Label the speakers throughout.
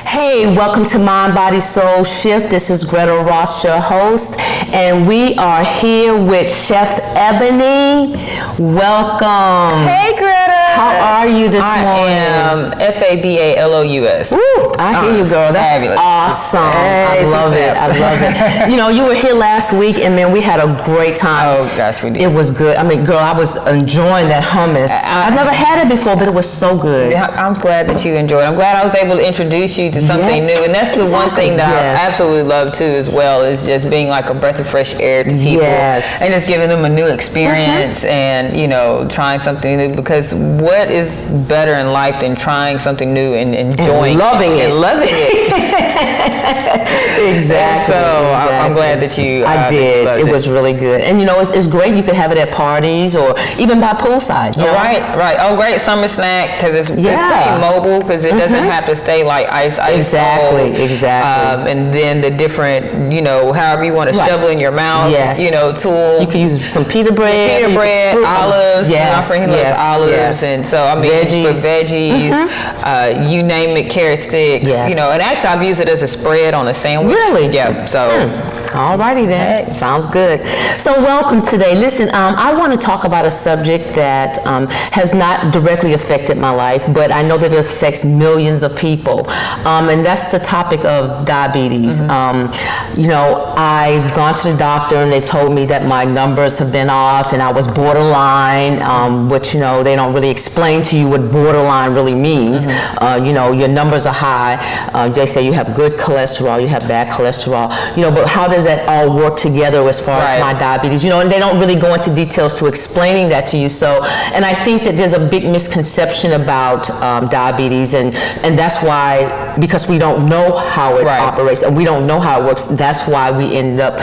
Speaker 1: Hey, welcome to Mind, Body, Soul Shift. This is Greta Ross, your host, and we are here with Chef Ebonie. Welcome.
Speaker 2: Hey, Greta.
Speaker 1: How are you this morning?
Speaker 2: I am Fabalous.
Speaker 1: Woo, I hear you, girl. That's
Speaker 2: fabulous.
Speaker 1: awesome.
Speaker 2: Hey,
Speaker 1: I love it. I love it. You know, you were here last week, and man, we had a great time.
Speaker 2: Oh, gosh, we did.
Speaker 1: It was good. I mean, girl, I was enjoying that hummus. I've never had it before, but it was so good.
Speaker 2: I'm glad that you enjoyed it. I'm glad I was able to introduce you to something new. And that's the one thing that I absolutely love, too, as well, is just being like a breath of fresh air to people.
Speaker 1: Yes.
Speaker 2: And just giving them a new experience and, you know, trying something new. Because what is better in life than trying something new and enjoying
Speaker 1: loving it.
Speaker 2: Loving it.
Speaker 1: Exactly.
Speaker 2: So I'm glad that you
Speaker 1: I did. It was really good. And, you know, it's great. You can have it at parties or even by poolside. You know?
Speaker 2: Right. Oh, great summer snack because it's pretty mobile because it doesn't have to stay like ice
Speaker 1: Exactly.
Speaker 2: And then the different, you know, however you want to shovel in your mouth, you know, tool.
Speaker 1: You can use some pita bread.
Speaker 2: Olives.
Speaker 1: Yes.
Speaker 2: My friend loves olives. And so, I mean, for veggies, you name it, carrot sticks, you know, and actually I've used it as a spread on a sandwich.
Speaker 1: Really?
Speaker 2: Yeah. So.
Speaker 1: Alrighty then.
Speaker 2: Hey.
Speaker 1: Sounds good. So welcome today. Listen, I want to talk about a subject that has not directly affected my life, but I know that it affects millions of people, and that's the topic of diabetes. You know, I've gone to the doctor and they told me that my numbers have been off and I was borderline, which, you know, they don't really explain to you what borderline really means. You know, your numbers are high. They say you have good cholesterol, you have bad cholesterol, you know, but how does that all work together as far as my diabetes? You know, and they don't really go into details to explaining that to you. So, and I think that there's a big misconception about diabetes, and that's why, because we don't know how it operates and we don't know how it works, that's why we end up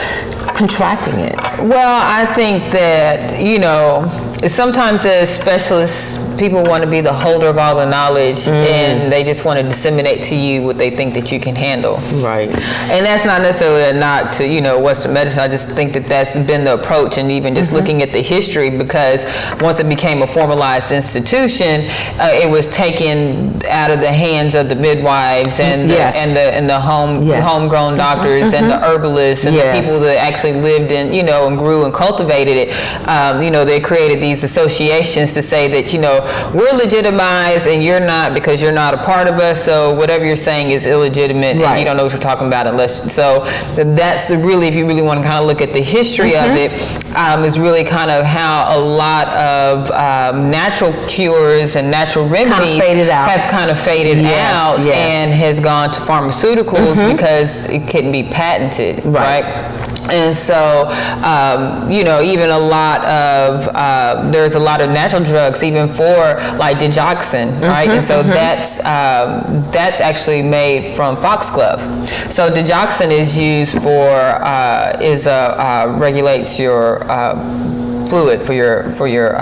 Speaker 1: contracting it.
Speaker 2: Well, I think that, you know, sometimes as specialists, people want to be the holder of all the knowledge and they just want to disseminate to you what they think that you can handle.
Speaker 1: Right.
Speaker 2: And that's not necessarily a knock to, you know, Western medicine. I just think that that's been the approach, and even just looking at the history, because once it became a formalized institution, it was taken out of the hands of the midwives and the homegrown doctors and the herbalists and the people that actually lived in, you know, and grew and cultivated it. You know, they created these associations to say that, you know, we're legitimized and you're not, because you're not a part of us, so whatever you're saying is illegitimate and you don't know what you're talking about unless. So that's really, if you really want to kind of look at the history of it, is really kind of how a lot of natural cures and natural remedies have kind of faded out and has gone to pharmaceuticals because it couldn't be patented, right? And so, you know, even a lot of, there's a lot of natural drugs, even for like digoxin, right? And so that's actually made from foxglove. So digoxin is used for, regulates your fluid for your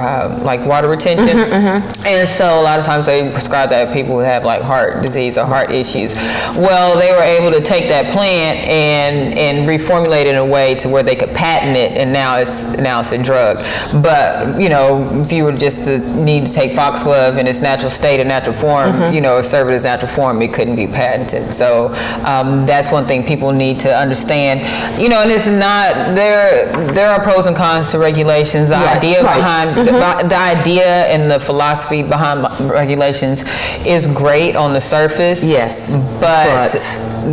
Speaker 2: like water retention, and so a lot of times they prescribe that to people who have like heart disease or heart issues. Well, they were able to take that plant and reformulate it in a way to where they could patent it, and now it's a drug. But you know, if you were just to need to take foxglove in its natural state or natural form, you know, serve it as natural form, it couldn't be patented. So that's one thing people need to understand. You know, and it's not there are pros and cons to regulations. The idea behind the idea and the philosophy behind regulations is great on the surface. Yes, but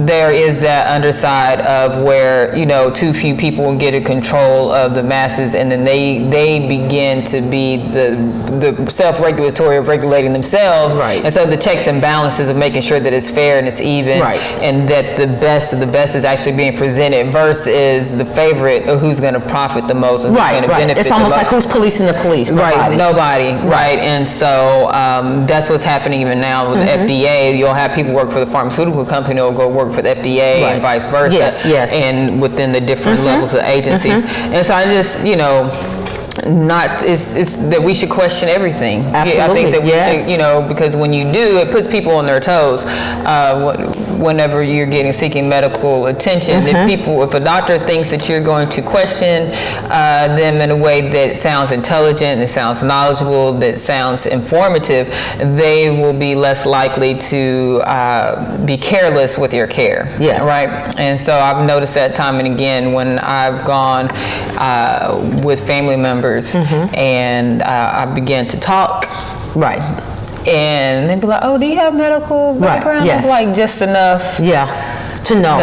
Speaker 2: there is that underside of where, you know, too few people get a control of the masses, and then they begin to be the self-regulatory of regulating themselves. Right. And so the checks and balances of making sure that it's fair and it's even, and that the best of the best is actually being presented versus the favorite of who's going to profit the most and who's going to benefit.
Speaker 1: It's almost like who's policing the police?
Speaker 2: Nobody. Right. And so that's what's happening even now with the FDA. You'll have people work for the pharmaceutical company who'll go work for the FDA and vice versa. And within the different levels of agencies. And so I just, you know, it's that we should question everything.
Speaker 1: Absolutely.
Speaker 2: I think that we
Speaker 1: Yes.
Speaker 2: should, because when you do, it puts people on their toes. Whenever you're seeking medical attention, if a doctor thinks that you're going to question them in a way that sounds intelligent, that sounds knowledgeable, that sounds informative, they will be less likely to be careless with your care.
Speaker 1: Yes.
Speaker 2: Right. And so I've noticed that time and again when I've gone with family members and I began to talk.
Speaker 1: Right.
Speaker 2: And they'd be like, "Oh, do you have medical background?"
Speaker 1: Yes.
Speaker 2: I'm like, just enough.
Speaker 1: Yeah. To know.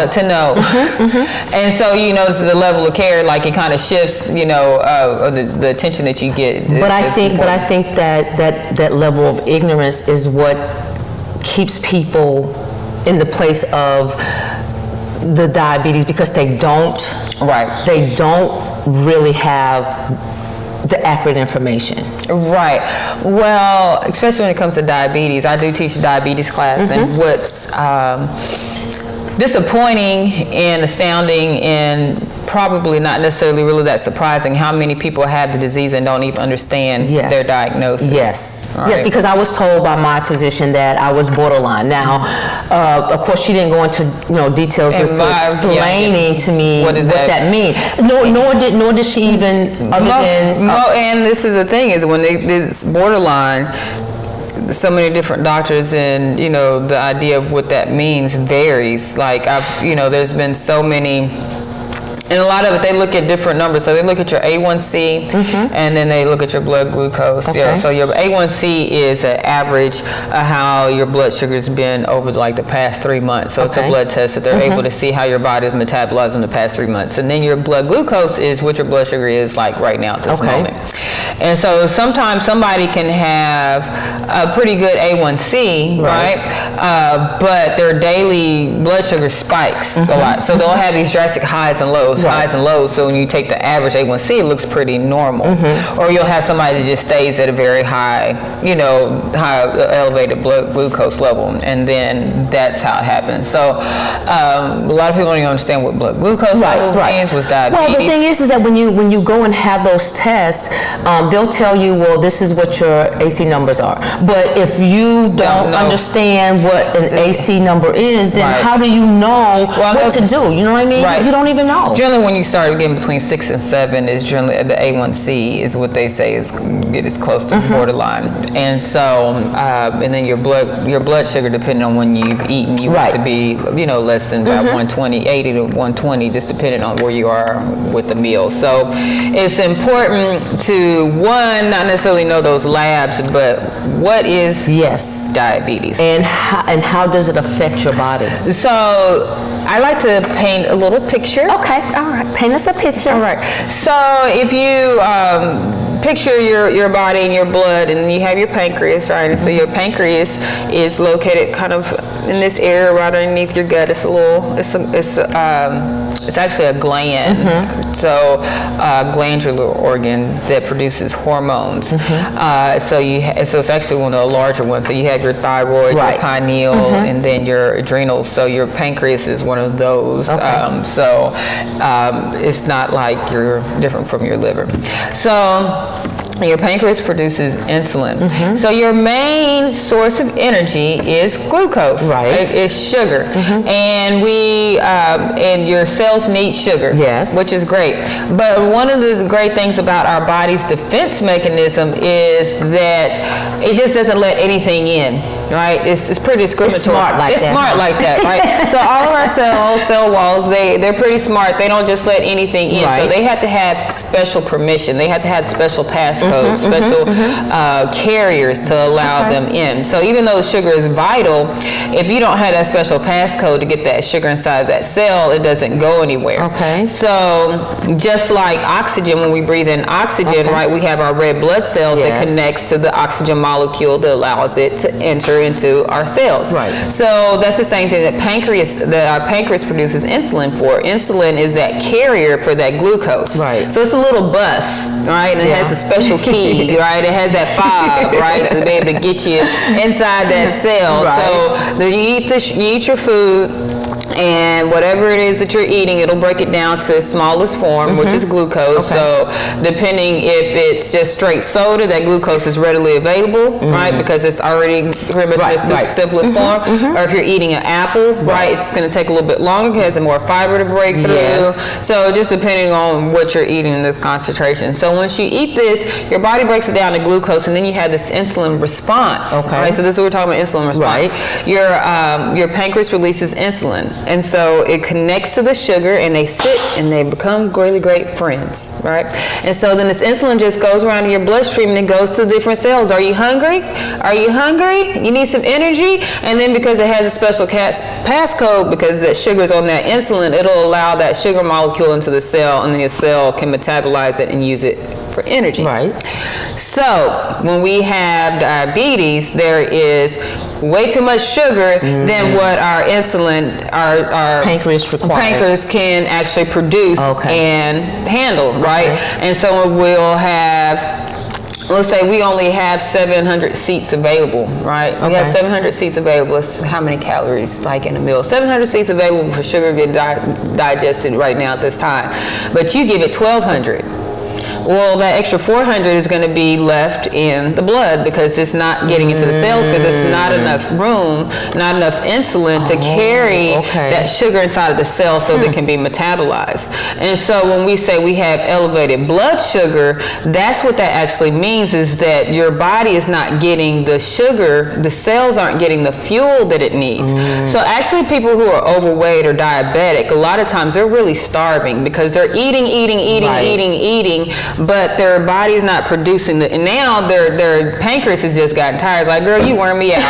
Speaker 2: And so you notice the level of care, like it kind of shifts, the attention that you get.
Speaker 1: But I think that level of ignorance is what keeps people in the place of the diabetes, because they don't really have the accurate information.
Speaker 2: Right. Well, especially when it comes to diabetes, I do teach a diabetes class, and what's disappointing and astounding and probably not necessarily really that surprising, how many people have the disease and don't even understand their diagnosis.
Speaker 1: Yes.
Speaker 2: Right.
Speaker 1: Yes, because I was told by my physician that I was borderline. Now, of course, she didn't go into details as to explaining to me what that means. Nor did she even,
Speaker 2: and this is the thing, is when this borderline, so many different doctors, and the idea of what that means varies. Like there's been so many. And a lot of it, they look at different numbers. So they look at your A1C, and then they look at your blood glucose.
Speaker 1: Okay.
Speaker 2: Yeah. So your A1C is an average of how your blood sugar's been over like the past 3 months. So it's a blood test that they're able to see how your body is metabolized in the past 3 months. And then your blood glucose is what your blood sugar is like right now at this moment. And so sometimes somebody can have a pretty good A1C, right? But their daily blood sugar spikes a lot. So they'll have these drastic highs and lows. So when you take the average A1C, it looks pretty normal. Or you'll have somebody that just stays at a very high, high elevated blood glucose level, and then that's how it happens. So a lot of people don't even understand what blood glucose level means, what's diabetes.
Speaker 1: Well, the thing is that when you go and have those tests, they'll tell you, well, this is what your AC numbers are. But if you don't understand what an AC number is, then how do you know what to do? You know what I mean? You don't even know.
Speaker 2: Generally, when you start getting between 6 and 7, is generally the A1C is what they say is close to borderline, and so and then your blood sugar, depending on when you've eaten, you want to be less than about 120, 80 to 120, just depending on where you are with the meal. So it's important to not necessarily know those labs, but what is diabetes
Speaker 1: and how does it affect your body?
Speaker 2: So I like to paint a little picture.
Speaker 1: Okay, all right. Paint us a picture.
Speaker 2: All right. So if you picture your body and your blood, and you have your pancreas, right? And so your pancreas is located kind of in this area right underneath your gut. It's actually a gland. So glandular organ that produces hormones. So it's actually one of the larger ones. So you have your thyroid, your pineal, and then your adrenals. So your pancreas is one of those. So it's not like you're different from your liver. So your pancreas produces insulin. So your main source of energy is glucose. It's sugar. And and your cells need sugar, which is great. But one of the great things about our body's defense mechanism is that it just doesn't let anything in, right? It's pretty discriminatory.
Speaker 1: It's smart like that,
Speaker 2: right? So all of our cell walls, they're pretty smart. They don't just let anything in. So they have to have special permission. They have to have special passcodes, special carriers to allow them in. So even though sugar is vital, if you don't have that special passcode to get that sugar inside that cell, it doesn't go anywhere. So just like oxygen, when we breathe in oxygen, right, we have our red blood cells that connects to the oxygen molecule that allows it to enter into our cells. So that's the same thing that our pancreas produces insulin for. Insulin is that carrier for that glucose. So it's a little bus, right? And it has a special key, right? It has that fob, right, to be able to get you inside that cell. So you eat your food. and whatever it is that you're eating, it'll break it down to its smallest form, which is glucose. So depending if it's just straight soda, that glucose is readily available, right? Because it's already pretty much in its simplest form. Or if you're eating an apple, right, it's going to take a little bit longer because it has more fiber to break through. So just depending on what you're eating, the concentration. So once you eat this, your body breaks it down to glucose, and then you have this insulin response. Right? So this is what we're talking about, insulin response. Your pancreas releases insulin, and so it connects to the sugar, and they sit and they become really great friends, right? And so then this insulin just goes around in your bloodstream and it goes to the different cells. Are you hungry? Are you hungry? You need some energy? And then because it has a special passcode, because that sugar's on that insulin, it'll allow that sugar molecule into the cell, and then the cell can metabolize it and use it for energy.
Speaker 1: Right.
Speaker 2: So when we have diabetes, there is way too much sugar than what our insulin, our
Speaker 1: pancreas requires.
Speaker 2: Pancreas can actually produce and handle, right? And so we'll have, let's say we only have 700 seats available, right? We have 700 seats available. That's how many calories, like in a meal? 700 seats available for sugar to get digested right now at this time. But you give it 1,200. Well, that extra 400 is going to be left in the blood because it's not getting into the cells because it's not enough room, not enough insulin to carry that sugar inside of the cell so that it can be metabolized. And so when we say we have elevated blood sugar, that's what that actually means, is that your body is not getting the sugar, the cells aren't getting the fuel that it needs. So actually people who are overweight or diabetic, a lot of times they're really starving because they're eating, but their body's not producing the, and now their pancreas has just gotten tired. It's like, girl, you worm me out.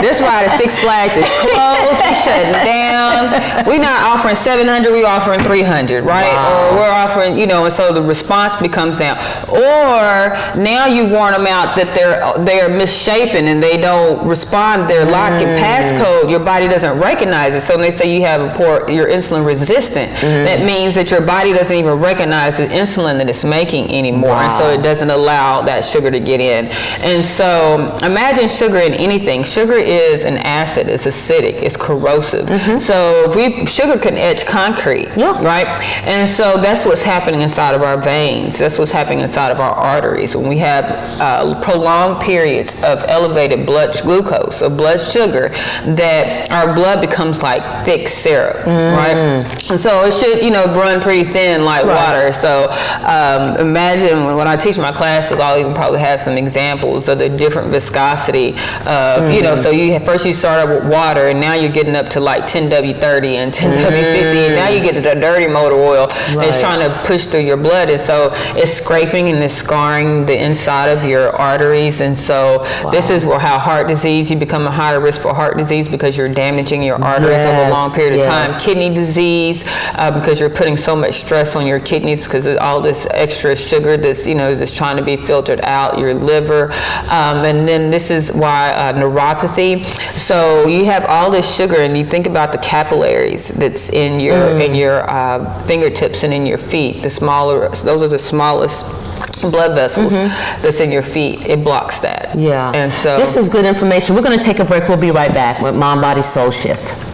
Speaker 2: This ride at Six Flags is closed. We're shutting down. We're not offering 700. We're offering 300, right? Or we're offering, and so the response becomes down. Or now you warn them out that they're misshapen and they don't respond. Their lock and passcode, your body doesn't recognize it. So when they say you have you're insulin resistant, that means that your body doesn't even recognize the insulin that it's making anymore, and so it doesn't allow that sugar to get in. And so imagine sugar in anything. Sugar is an acid. It's acidic. It's corrosive. So sugar can etch concrete, right? And so that's what's happening inside of our veins. That's what's happening inside of our arteries. When we have prolonged periods of elevated blood glucose, or blood sugar, that our blood becomes like thick syrup, right? And so it should, run pretty thin like water. So imagine when I teach my classes, I'll even probably have some examples of the different viscosity of, so first you start up with water, and now you're getting up to like 10W30 and 10W50, and now you get to the dirty motor oil. It's trying to push through your blood, and so it's scraping and it's scarring the inside of your arteries. And so this is how heart disease, you become a higher risk for heart disease because you're damaging your arteries over a long period of time. Kidney disease, because you're putting so much stress on your kidneys because of all this extra sugar that's that's trying to be filtered out. Your liver, and then this is why neuropathy. So you have all this sugar, and you think about the capillaries that's in your fingertips and in your feet. Those are the smallest blood vessels that's in your feet. It blocks that. And so
Speaker 1: this is good information. We're going to take a break. We'll be right back with Mind, Body, Soul Shift.